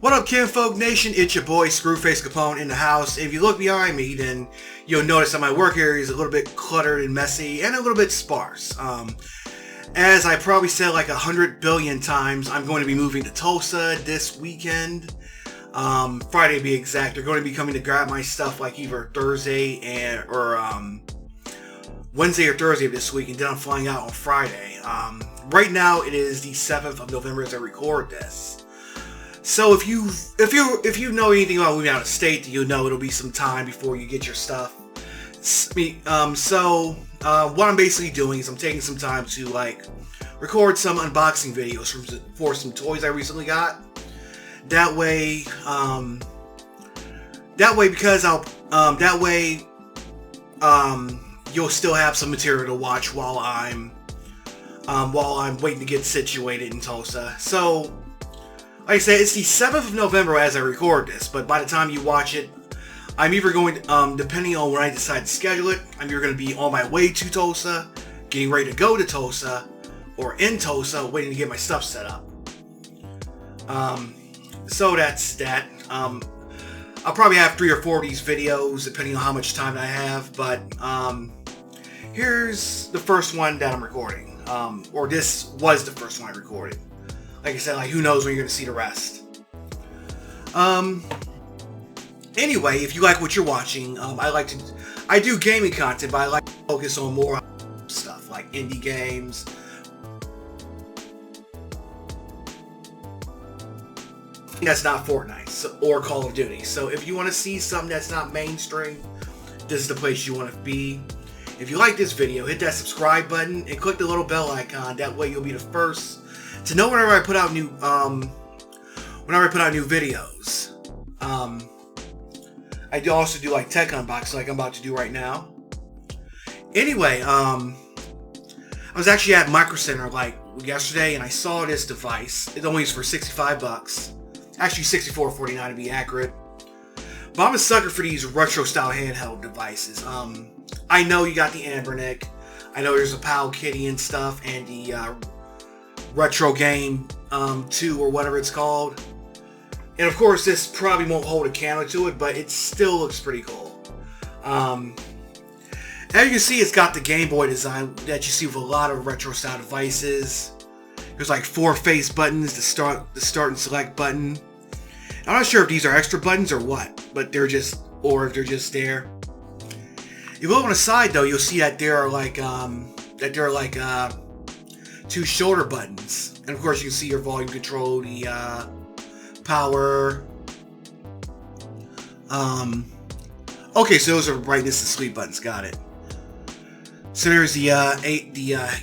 What up, Kinfolk Nation? It's your boy Screwface Capone in the house. If you look behind me, then you'll notice that my work area is a little bit cluttered and messy and a little bit sparse. As I probably said like 100 billion times, I'm going to be moving to Tulsa this weekend. Friday to be exact. They're going to be coming to grab my stuff like either Thursday or Wednesday or Thursday of this week, and then I'm flying out on Friday. Right now it is the 7th of November as I record this. So if you know anything about moving out of state, you know it'll be some time before you get your stuff. What I'm basically doing is I'm taking some time to record some unboxing videos for some toys I recently got. That way, you'll still have some material to watch while I'm waiting to get situated in Tulsa. So, like I said, it's the 7th of November as I record this, but by the time you watch it, I'm either going to, depending on when I decide to schedule it, I'm either going to be on my way to Tulsa, getting ready to go to Tulsa, or in Tulsa, waiting to get my stuff set up. So that's that. I'll probably have 3 or 4 of these videos, depending on how much time I have, but here's the first one that I'm recording. Or this was the first one I recorded. Like I said, who knows when you're going to see the rest. Anyway, if you like what you're watching, I do gaming content, but I like to focus on more stuff, like indie games. That's not Fortnite or Call of Duty. So if you want to see something that's not mainstream, this is the place you want to be. If you like this video, hit that subscribe button and click the little bell icon. That way you'll be the first to know whenever I put out new videos. I also do tech unboxing like I'm about to do right now. Anyway, I was actually at Microcenter yesterday and I saw this device. It only is for $65. Actually $64.49 to be accurate. But I'm a sucker for these retro style handheld devices. I know you got the Anbernic. I know there's a Pal Kitty and stuff, and the Retrogame 2 or whatever it's called. And of course, this probably won't hold a candle to it, but it still looks pretty cool. As you can see, it's got the Game Boy design that you see with a lot of retro style devices. There's 4 face buttons, the start and select button. I'm not sure if these are extra buttons or what, but if they're just there. If you look on the side though, you'll see that there are 2 shoulder buttons, and of course you can see your volume control, the power. Okay, so those are brightness and sleep buttons. Got it. So there's the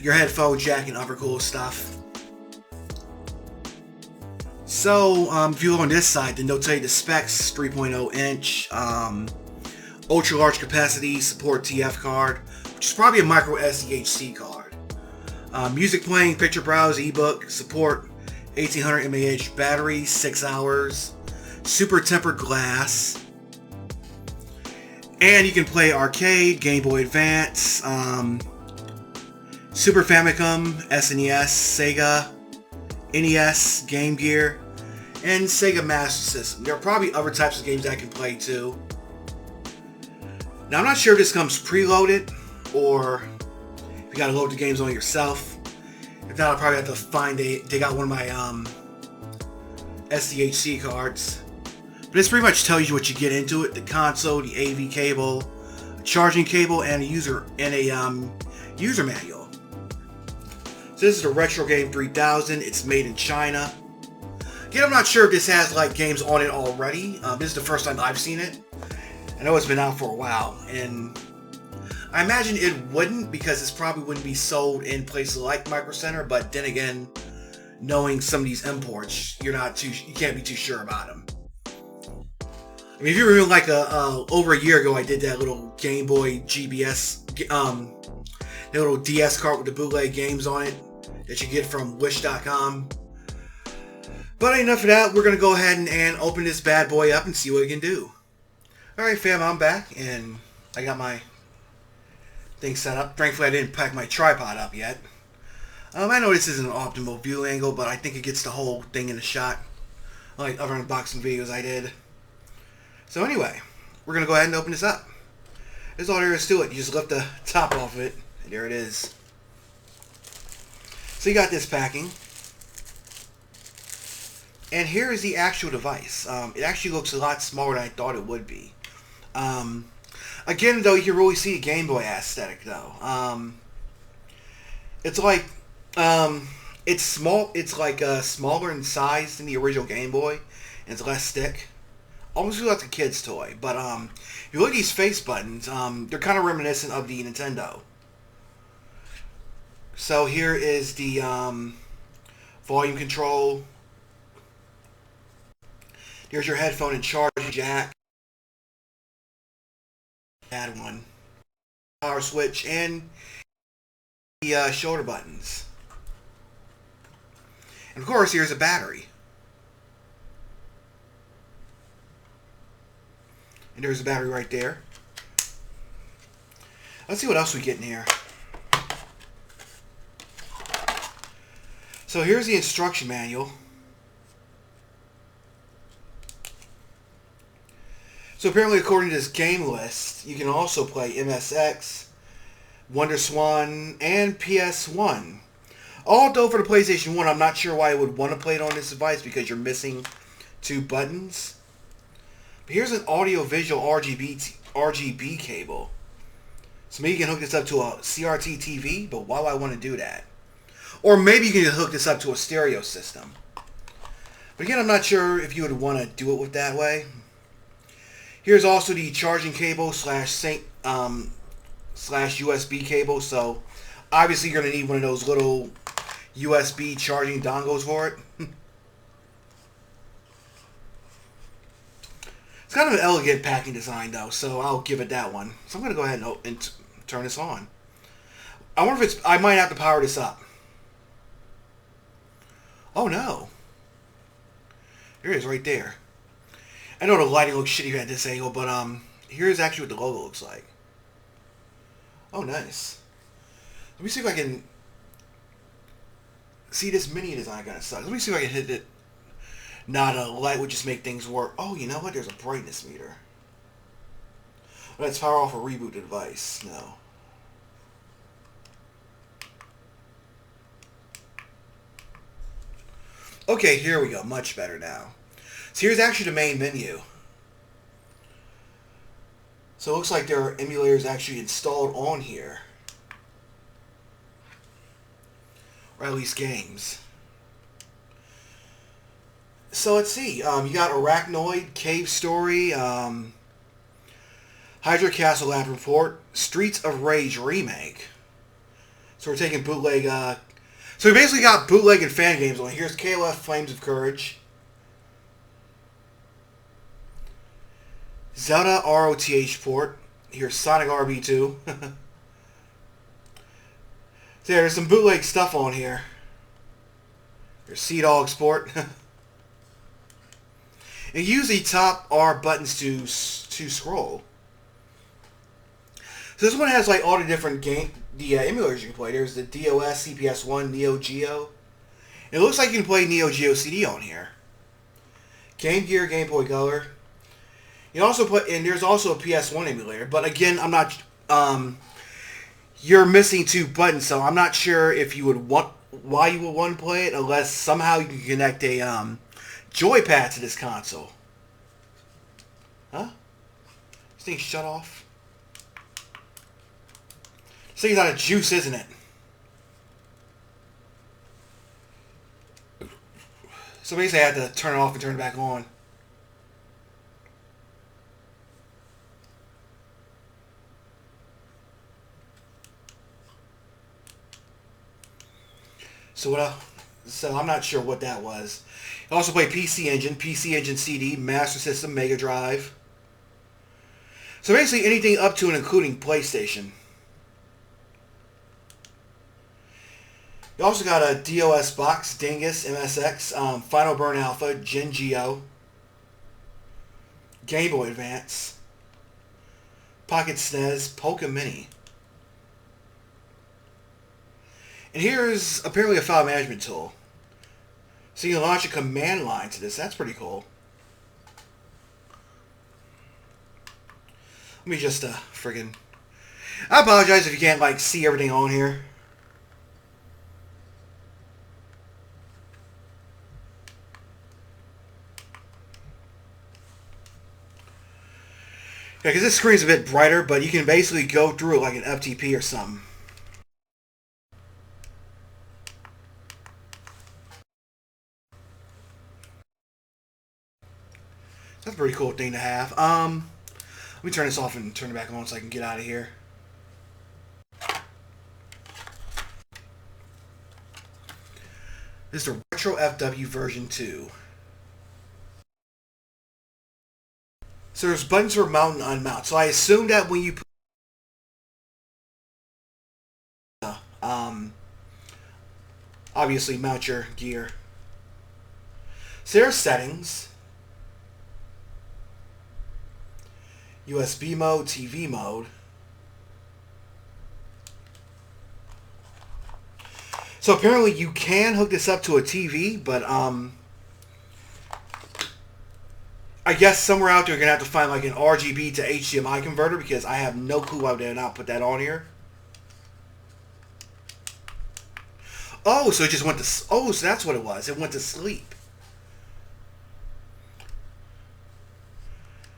your headphone jack and other cool stuff. So if you look on this side, then they'll tell you the specs: 3.0 inch, ultra large capacity, support TF card, which is probably a micro SDHC card. Music playing, picture browse, ebook, support 1800 mAh battery, 6 hours, super tempered glass, and you can play arcade, Game Boy Advance, Super Famicom, SNES, Sega, NES, Game Gear, and Sega Master System. There are probably other types of games I can play too. Now I'm not sure if this comes preloaded or if you gotta load the games on yourself. If not, I'll probably have to dig out one of my SDHC cards. But this pretty much tells you what you get into it: the console, the AV cable, a charging cable, and a user manual. So this is the Retrogame 3000. It's made in China. Again, I'm not sure if this has games on it already. This is the first time I've seen it. I know it's been out for a while, and I imagine it wouldn't, because this probably wouldn't be sold in places like Microcenter. But then again, knowing some of these imports, you can't be too sure about them. I mean, if you remember, over a year ago, I did that little Game Boy GBS, that little DS cart with the bootleg games on it that you get from Wish.com. But enough of that. We're gonna go ahead and open this bad boy up and see what it can do. Alright fam, I'm back and I got my thing set up. Thankfully I didn't pack my tripod up yet. I know this isn't an optimal view angle, but I think it gets the whole thing in the shot. like other unboxing videos I did. So anyway, we're going to go ahead and open this up. That's all there is to it. You just lift the top off of it, and there it is. So you got this packing. And here is the actual device. It actually looks a lot smaller than I thought it would be. Again, though, you can really see a Game Boy aesthetic, though. It's like, it's small. It's like smaller in size than the original Game Boy, and it's less thick. Almost feels like a kid's toy. But if you look at these face buttons, they're kind of reminiscent of the Nintendo. So here is the volume control. Here's your headphone and charging jack. Add one. Power switch and the shoulder buttons. And of course, here's a battery. And there's a battery right there. Let's see what else we get in here. So here's the instruction manual. So apparently, according to this game list, you can also play MSX, Wonder Swan, and PS1. Although for the PlayStation 1, I'm not sure why I would want to play it on this device because you're missing 2 buttons. But here's an audio-visual RGB cable. So maybe you can hook this up to a CRT TV, but why would I want to do that? Or maybe you can hook this up to a stereo system. But again, I'm not sure if you would want to do it with that way. Here's also the charging cable slash USB cable. So obviously you're going to need one of those little USB charging dongles for it. It's kind of an elegant packing design though, so I'll give it that one. So I'm going to go ahead and turn this on. I wonder if I might have to power this up. Oh no. There it is right there. I know the lighting looks shitty at this angle, but here's actually what the logo looks like. Oh, nice. Let me see if I can see this mini design kind of sucks. Let me see if I can hit it. Not a light would just make things work. Oh, you know what? There's a brightness meter. Let's power off or reboot the device. No. Okay, here we go. Much better now. So here's actually the main menu. So it looks like there are emulators actually installed on here. Or at least games. So let's see. You got Arachnoid, Cave Story, Hydra Castle Lab Report, Streets of Rage Remake. So we're taking bootleg. So we basically got bootleg and fan games on. Here's KOF Flames of Courage. Zelda ROTH port. Here's Sonic RB2. So there's some bootleg stuff on here. There's Sea Dogs port. And use the top R buttons to scroll. So this one has like all the different emulators you can play. There's the DOS, CPS1, Neo Geo. It looks like you can play Neo Geo CD on here. Game Gear, Game Boy Color. You also put in. There's also a PS1 emulator, but again, I'm not. You're missing 2 buttons, so I'm not sure if you would want why you would want to play it unless somehow you can connect a joypad to this console. Huh? This thing shut off. This thing's out of juice, isn't it? So basically I had to turn it off and turn it back on. So I'm not sure what that was. I also play PC Engine CD, Master System, Mega Drive. So basically anything up to and including PlayStation. You also got a DOS box, Dingus, MSX, Final Burn Alpha, Gen Geo, Game Boy Advance, Pocket SNES, Polka Mini. And here's apparently a file management tool. So you can launch a command line to this. That's pretty cool. Let me just, friggin'... I apologize if you can't, like, see everything on here. Yeah, because this screen's a bit brighter, but you can basically go through it like an FTP or something. That's a pretty cool thing to have. Let me turn this off and turn it back on so I can get out of here. This is the Retro FW version 2. So there's buttons for mount and unmount. So I assume that when you put obviously mount your gear. So there's settings. USB mode, TV mode. So apparently you can hook this up to a TV, but I guess somewhere out there you're going to have to find like an RGB to HDMI converter because I have no clue why they did not put that on here. Oh, so it just went to... Oh, so that's what it was. It went to sleep.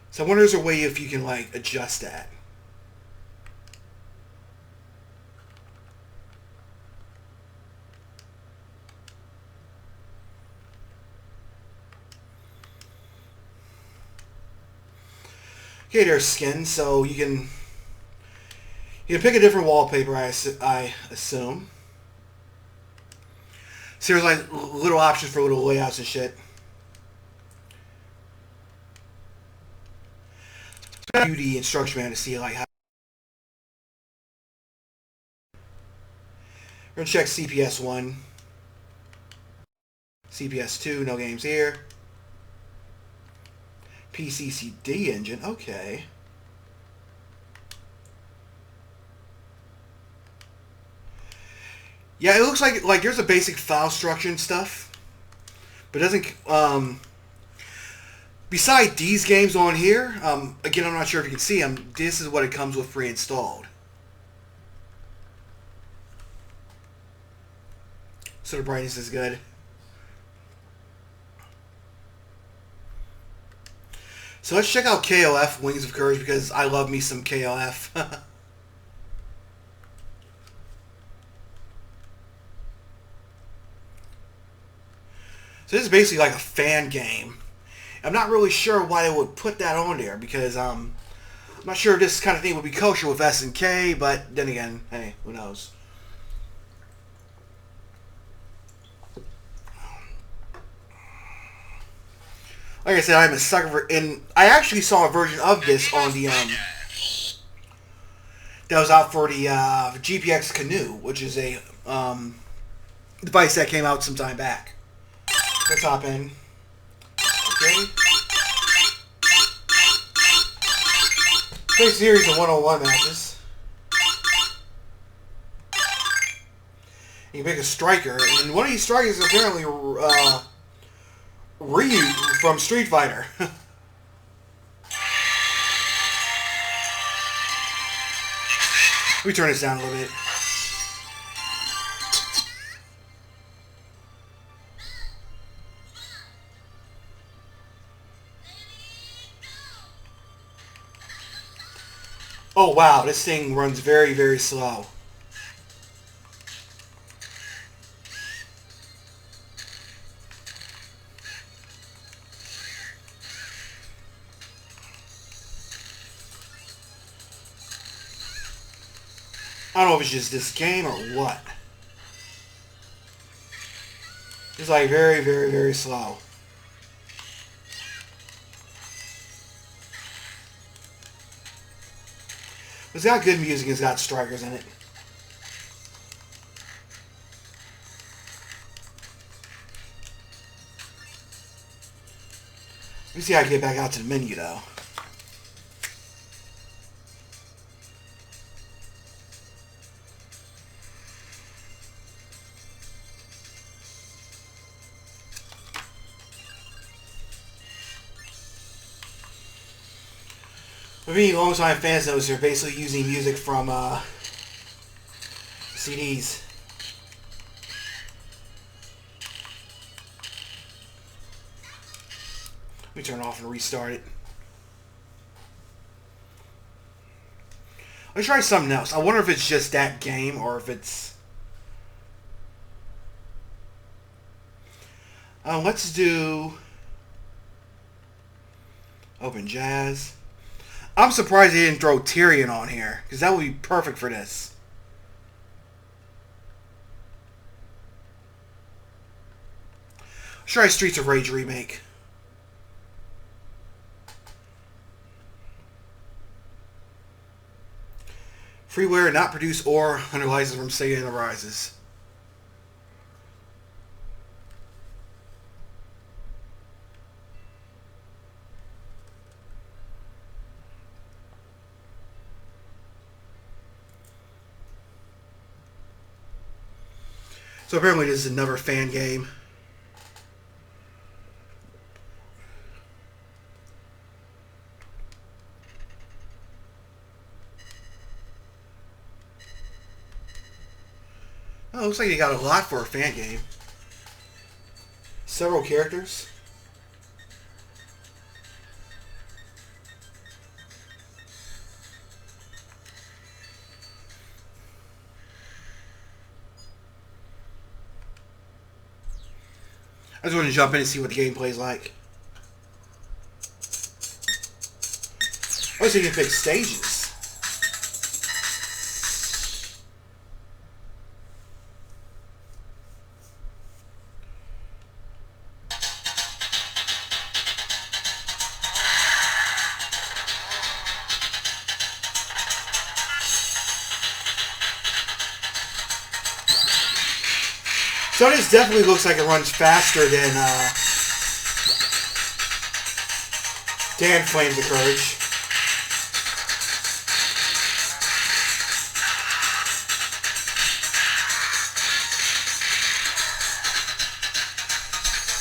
So I wonder if there's a way if you can like adjust that. Okay, there's skin, so you can pick a different wallpaper, I assume. So there's like little options for little layouts and shit. View the instruction manual to see like how. We're gonna check CPS 1, CPS 2, no games here. PCCD engine, okay. Yeah, it looks like there's a basic file structure and stuff, but it doesn't. Beside these games on here, again, I'm not sure if you can see them. This is what it comes with pre-installed. So the brightness is good. So let's check out KOF, Wings of Courage, because I love me some KOF. So this is basically like a fan game. I'm not really sure why they would put that on there, because I'm not sure if this kind of thing would be kosher with SNK, but then again, hey, who knows. Like I said, I'm a sucker for, and I actually saw a version of this on the that was out for the GPX Canoe, which is a device that came out some time back. Let's hop in. Okay. Play a series of one-on-one matches. You can pick a striker, and one of these strikers is apparently Ryu from Street Fighter. Let me turn this down a little bit. Oh wow, this thing runs very, very slow. I don't know if it's just this game or what. It's like very, very, very slow. It's got good music, it's got strikers in it. Let me see how I get back out to the menu though. For me, long-time fans knows they're basically using music from CDs. Let me turn it off and restart it. Let's try something else. I wonder if it's just that game or if it's... let's do... Open Jazz. I'm surprised they didn't throw Tyrion on here, because that would be perfect for this. Let's try Streets of Rage remake. Freeware not produced or under license from Sega Enterprises. So apparently this is another fan game. Oh, looks like they got a lot for a fan game. Several characters. I just want to jump in and see what the gameplay is like. Oh, so you can pick stages. So this definitely looks like it runs faster than Dan Flames of Courage.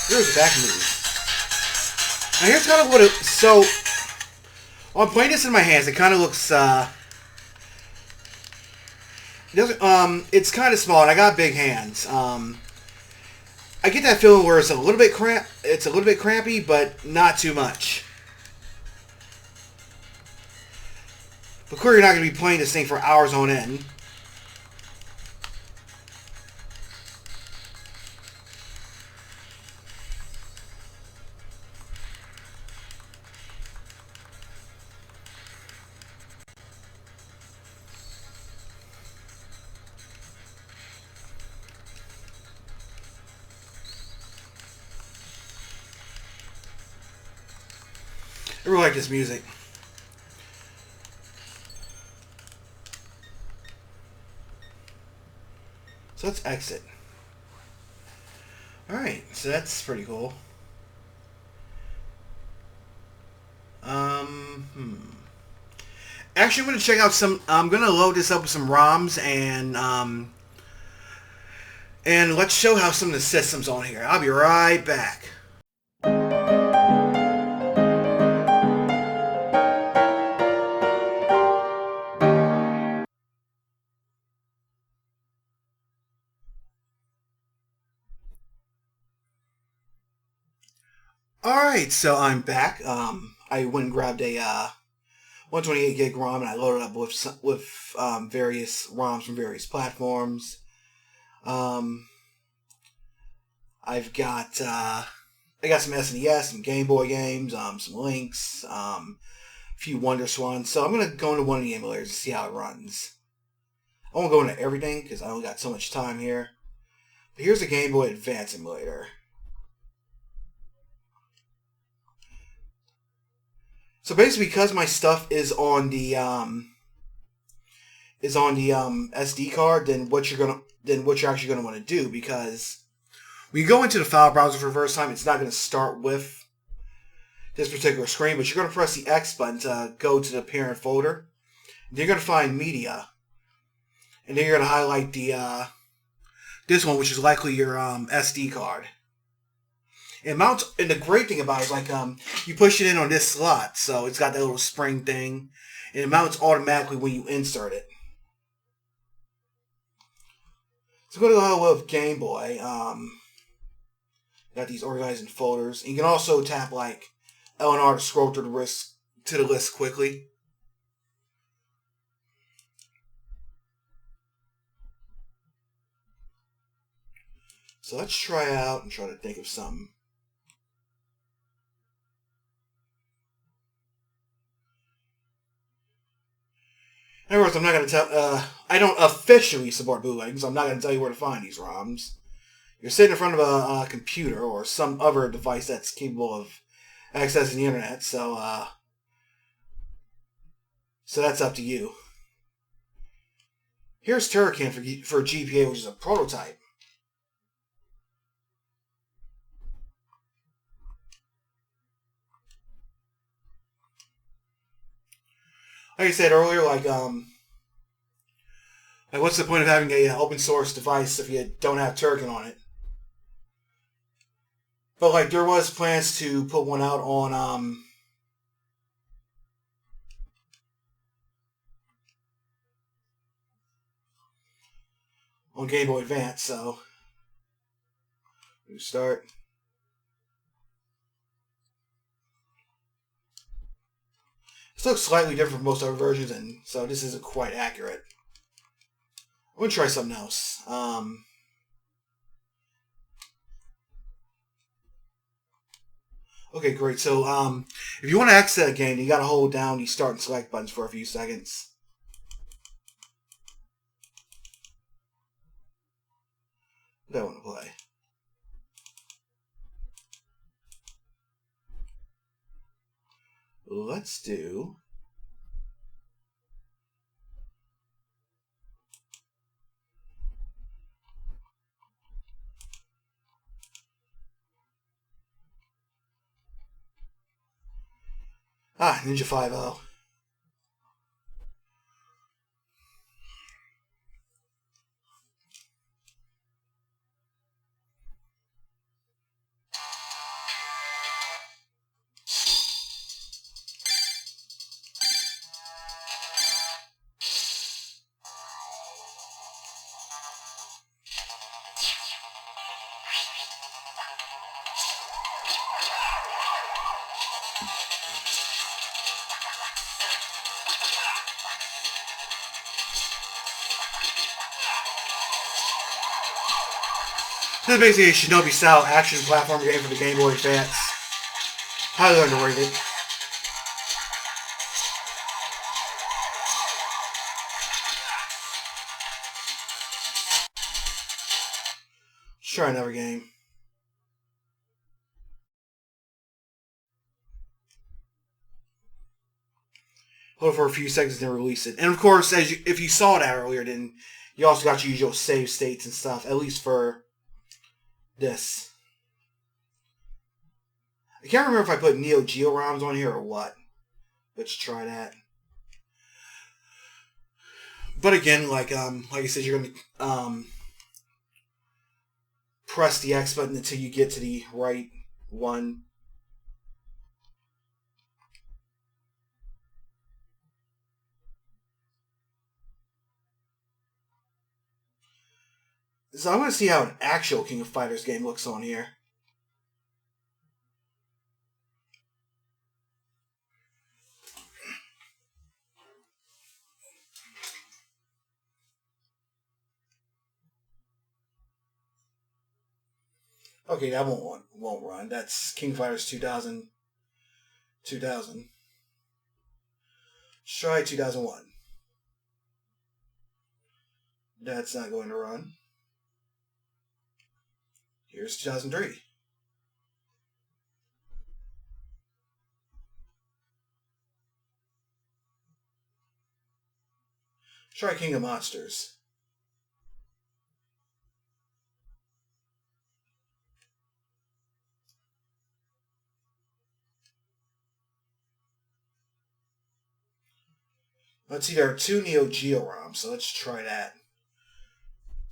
Here's the back move. Now here's kind of what it... So, while I'm playing this in my hands, it kind of looks... it's kind of small, and I got big hands. I get that feeling where it's a little bit crampy, but not too much. But clearly, you're not going to be playing this thing for hours on end. I really like this music. So let's exit. Alright, so that's pretty cool. Actually, I'm going to check out some... I'm going to load this up with some ROMs and let's show how some of the systems on here. I'll be right back. Alright, so I'm back. I went and grabbed a 128 gig ROM and I loaded up with various ROMs from various platforms. I got some SNES, some Game Boy games, some Lynx, a few Wonder Swans. So I'm going to go into one of the emulators to see how it runs. I won't go into everything because I only got so much time here. But here's a Game Boy Advance emulator. So basically, because my stuff is on the SD card, then what you're actually gonna want to do, because when you go into the file browser for the first time, it's not going to start with this particular screen, but you're going to press the X button to go to the parent folder. Then you're going to find media, and then you're going to highlight the this one, which is likely your SD card. It mounts, and the great thing about it is like you push it in on this slot, so it's got that little spring thing, and it mounts automatically when you insert it. So go to the with Game Boy. Got these organized in folders. And you can also tap like L and R to scroll through the list quickly. So let's try out and try to think of something. In other words, I'm not going to tell. I don't officially support bootlegging, so I'm not going to tell you where to find these ROMs. You're sitting in front of a computer or some other device that's capable of accessing the internet, so that's up to you. Here's Turrican for GPA, which is a prototype. Like I said earlier, like what's the point of having a open source device if you don't have Turrican on it? But like there was plans to put one out on Game Boy Advance, so we start. This looks slightly different from most other versions, and so this isn't quite accurate. I'm gonna try something else. Okay, great. So, if you want to exit a game, you gotta hold down the start and select buttons for a few seconds. What do I want to play? Let's do... Ninja 5.0. This is basically a Shinobi-style action platform game for the Game Boy Advance. Highly underrated. Let's try another game. Hold it for a few seconds and then release it. And of course, if you saw that earlier, then you also got your usual save states and stuff, at least for this. I can't remember if I put Neo Geo ROMs on here or what. Let's try that. But again, like I said, you're gonna press the X button until you get to the right one. So I want to see how an actual King of Fighters game looks on here. Okay, that won't run. That's King of Fighters 2000. 2000. Let's try 2001. That's not going to run. Here's 2003. Try King of Monsters. Let's see, there are two Neo Geo ROMs, so let's try that.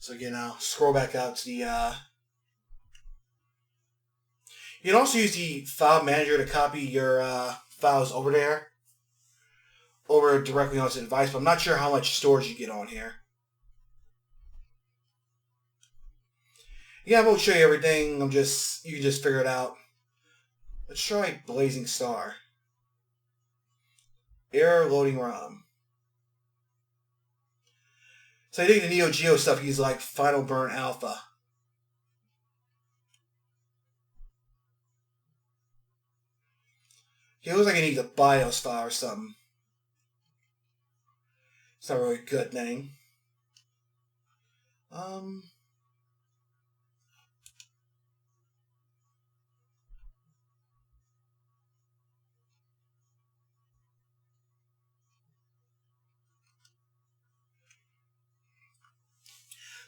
So again, I'll scroll back out to the... You can also use the file manager to copy your files over there, over directly onto the device, but I'm not sure how much storage you get on here. Yeah, I won't show you everything. You can just figure it out. Let's try Blazing Star. Error loading ROM. So I think the Neo Geo stuff uses like Final Burn Alpha. Yeah, it looks like I need a BIOS file or something. It's not really a good thing.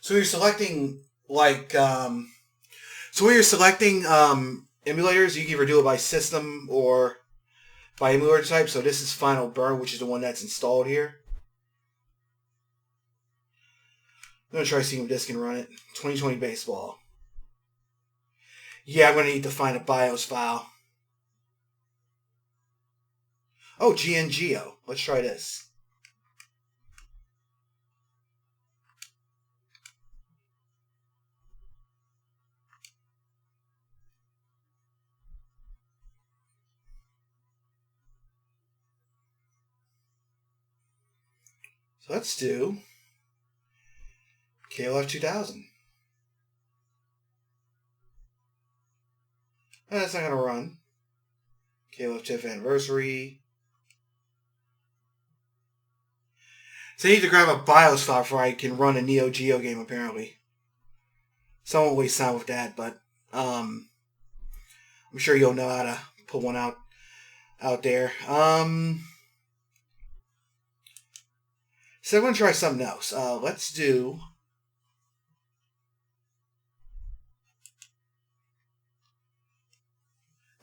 So you're selecting so when you're selecting emulators, you can either do it by system or by emulator type. So this is Final Burn, which is the one that's installed here. I'm gonna try seeing if this can run it. 2020 baseball. Yeah, I'm gonna need to find a BIOS file. Oh, GNGeo. Let's try this. So let's do KLF 2000. That's not gonna run. KLF 10th anniversary. So I need to grab a BIOS file before I can run a Neo Geo game, apparently. So I won't waste time with that, but I'm sure you'll know how to put one out there. So I'm going to try something else. Let's do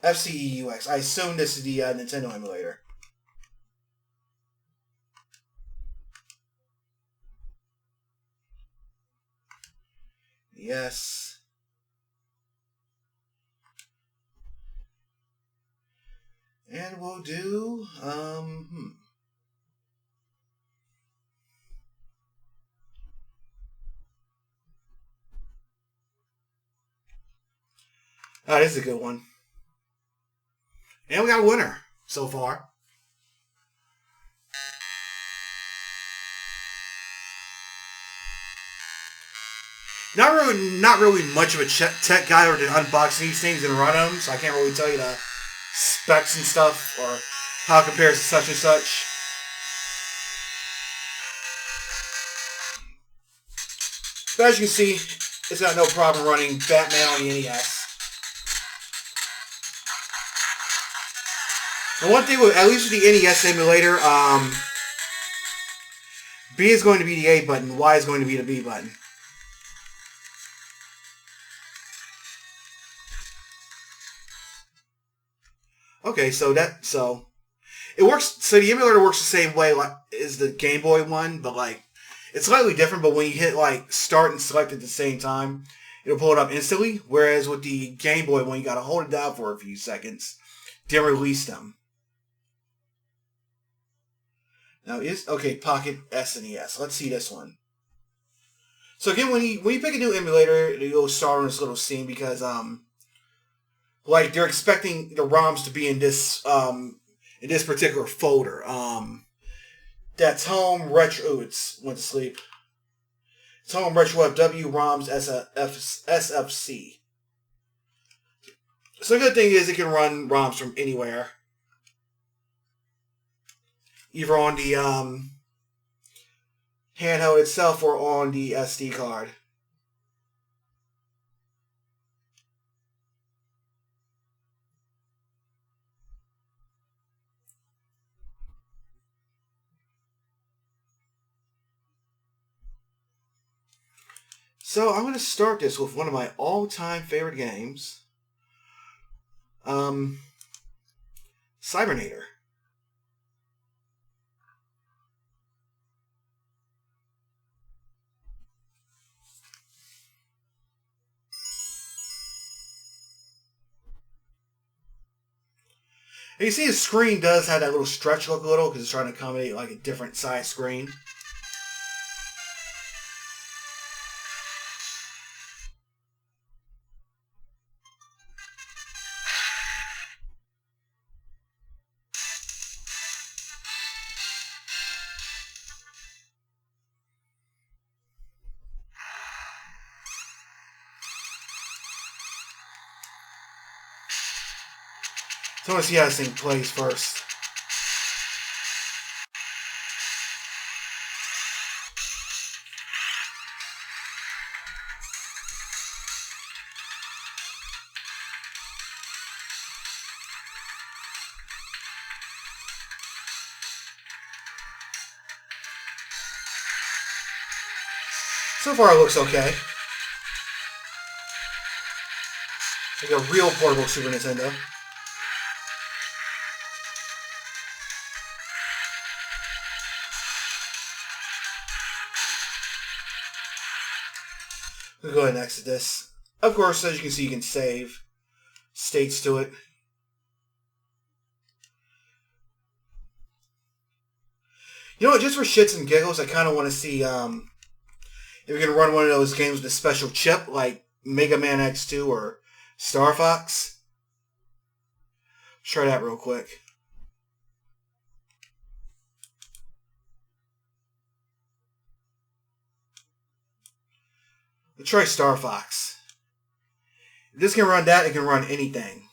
FCEUX. I assume this is the Nintendo emulator. Yes. And we'll do Oh, this is a good one. And we got a winner so far. Not really much of a tech guy or to unbox these things and run them, so I can't really tell you the specs and stuff or how it compares to such and such. But as you can see, it's got no problem running Batman on the NES. And one thing with, at least with the NES emulator, B is going to be the A button, Y is going to be the B button. Okay, so it works. So the emulator works the same way as the Game Boy one, but like it's slightly different. But when you hit like start and select at the same time, it'll pull it up instantly. Whereas with the Game Boy one, you got to hold it down for a few seconds to release them. Now is okay. Pocket SNES. Let's see this one. So again, when you pick a new emulator, you'll start on this little scene because like they're expecting the ROMs to be in this particular folder. That's home retro. Ooh, it's went to sleep. It's home retro W ROMs SFC. So the good thing is it can run ROMs from anywhere, either on the handheld itself or on the SD card. So I'm going to start this with one of my all-time favorite games, Cybernator. And you see the screen does have that little stretch look a little because it's trying to accommodate like a different size screen. So I want to see how this thing plays first. So far it looks okay. Like a real portable Super Nintendo. We'll go ahead and exit this. Of course, as you can see, you can save states to it. You know what, just for shits and giggles, I kind of want to see if we can run one of those games with a special chip, like Mega Man X2 or Star Fox. Let's try that real quick. Let's try Star Fox. If this can run that, it can run anything.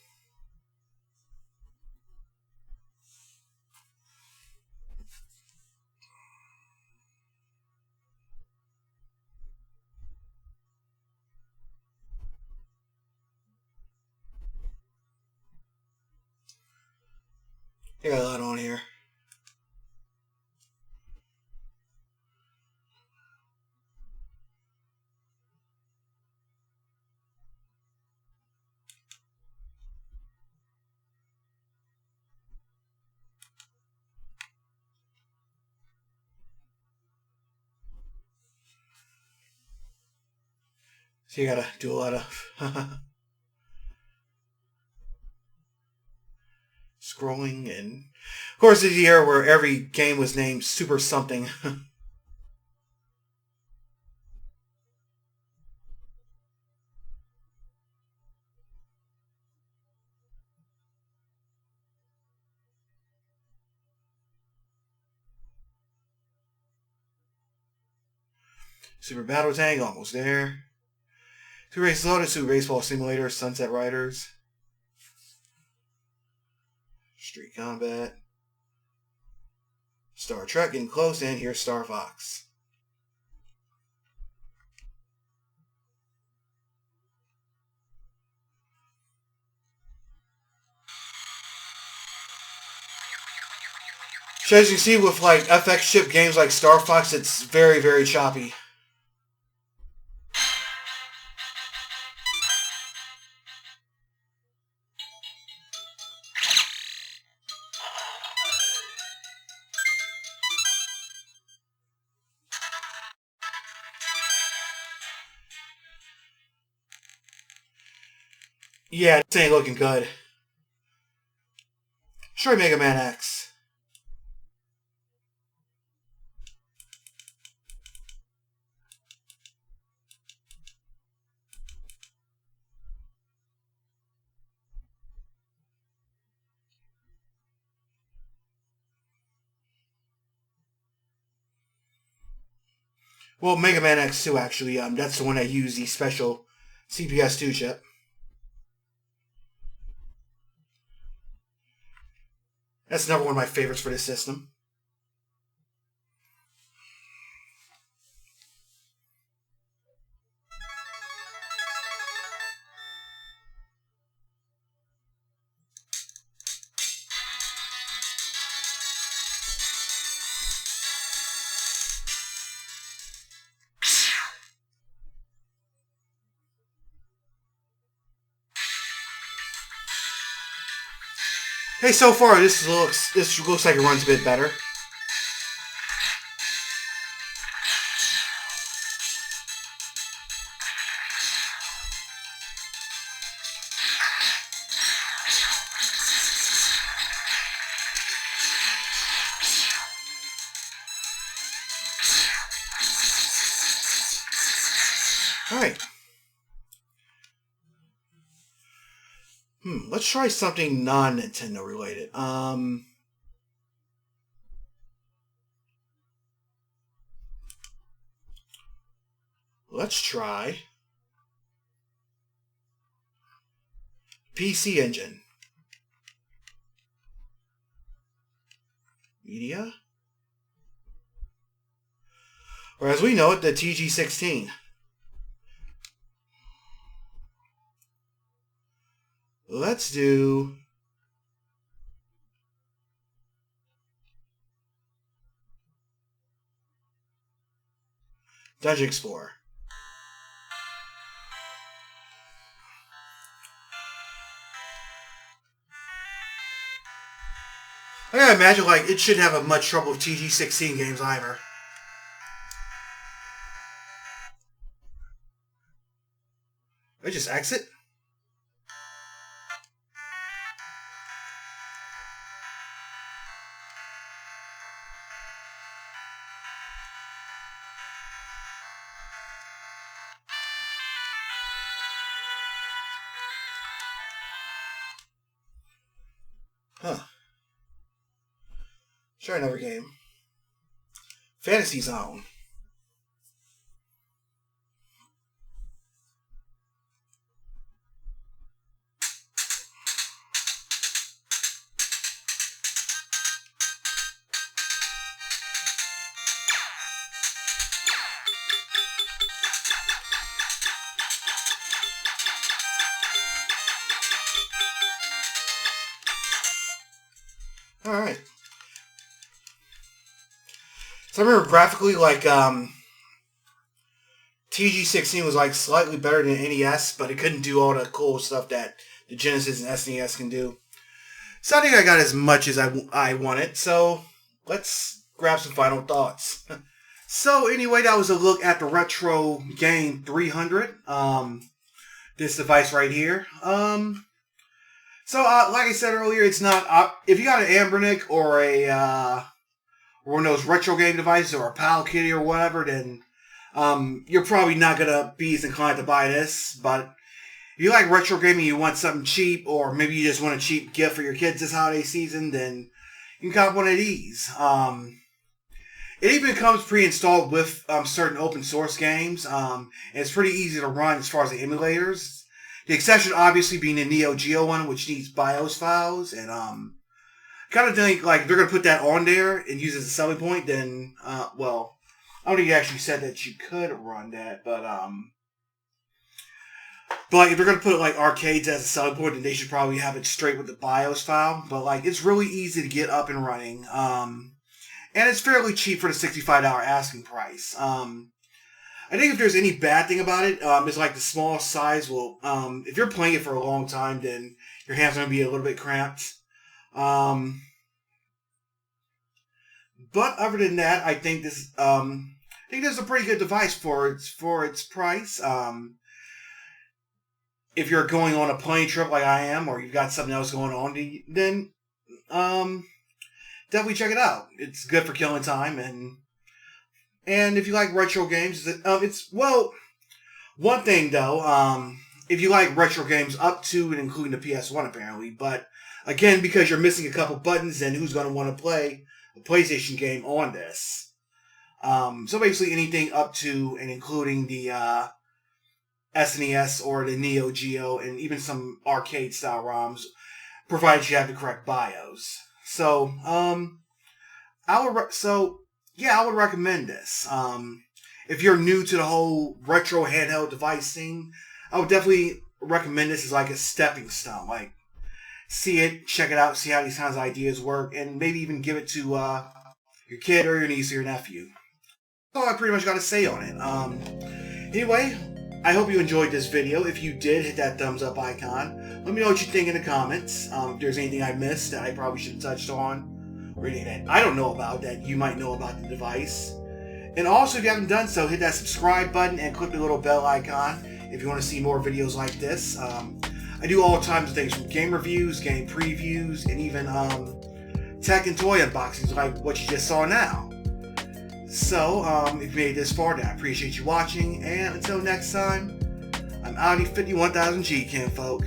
I got a lot on here. So you gotta do a lot of scrolling, and of course it's a year where every game was named Super something. Super Battle Tank, almost there. Super Race Loaded, Super Baseball Simulator, Sunset Riders, Street Combat, Star Trek, getting close, and here's Star Fox. So as you see with like FX chip games like Star Fox, it's very, very choppy. Yeah, this ain't looking good. Sure, Mega Man X. Well, Mega Man X2 actually, that's the one that used the special CPS2 chip. That's another one of my favorites for this system. Hey, so far this looks like it runs a bit better. Alright. Let's try something non-Nintendo related. Let's try PC Engine. Media. Or as we know it, the TG16. Let's do Dungeon Explorer. I gotta imagine, like, it shouldn't have much trouble with TG16 games either. I just exit. Huh. Try another game. Fantasy Zone. Alright. So I remember graphically, like, TG16 was, like, slightly better than NES, but it couldn't do all the cool stuff that the Genesis and SNES can do. So I think I got as much as I wanted, so let's grab some final thoughts. So anyway, that was a look at the Retrogame 300. This device right here. So, like I said earlier, it's not... if you got an Anbernic or a one of those Retrogame devices or a PAL Kitty or whatever, then you're probably not going to be as inclined to buy this. But if you like Retrogame and you want something cheap, or maybe you just want a cheap gift for your kids this holiday season, then you can cop one of these. It even comes pre-installed with certain open source games. And it's pretty easy to run as far as the emulators. The exception obviously being the Neo Geo one, which needs BIOS files, and kind of think like if they're gonna put that on there and use it as a selling point, then well, I don't think you actually said that you could run that, but like if they're gonna put like arcades as a selling point, then they should probably have it straight with the BIOS file. But like it's really easy to get up and running, and it's fairly cheap for the $65 asking price. I think if there's any bad thing about it, it's like the small size will, if you're playing it for a long time, then your hands are going to be a little bit cramped. But other than that, I think this is a pretty good device for its price. If you're going on a plane trip like I am, or you've got something else going on, then definitely check it out. It's good for killing time, and if you like retro games, it's, well, one thing though, if you like retro games up to and including the PS1 apparently, but again, because you're missing a couple buttons, then who's going to want to play a PlayStation game on this? So basically anything up to and including the SNES or the Neo Geo and even some arcade style ROMs, provided you have the correct BIOS. So, I would recommend this. If you're new to the whole retro handheld device thing, I would definitely recommend this as like a stepping stone. Like, see it, check it out, see how these kinds of ideas work, and maybe even give it to your kid or your niece or your nephew. That's all I pretty much got to say on it. Anyway, I hope you enjoyed this video. If you did, hit that thumbs up icon. Let me know what you think in the comments. If there's anything I missed that I probably should have touched on, or anything that I don't know about that you might know about the device. And also, if you haven't done so, hit that subscribe button and click the little bell icon if you want to see more videos like this. I do all kinds of things, from game reviews, game previews, and even tech and toy unboxings like what you just saw now. So, if you made it this far, then I appreciate you watching, and until next time, I'm Audi 51,000G, kinfolk.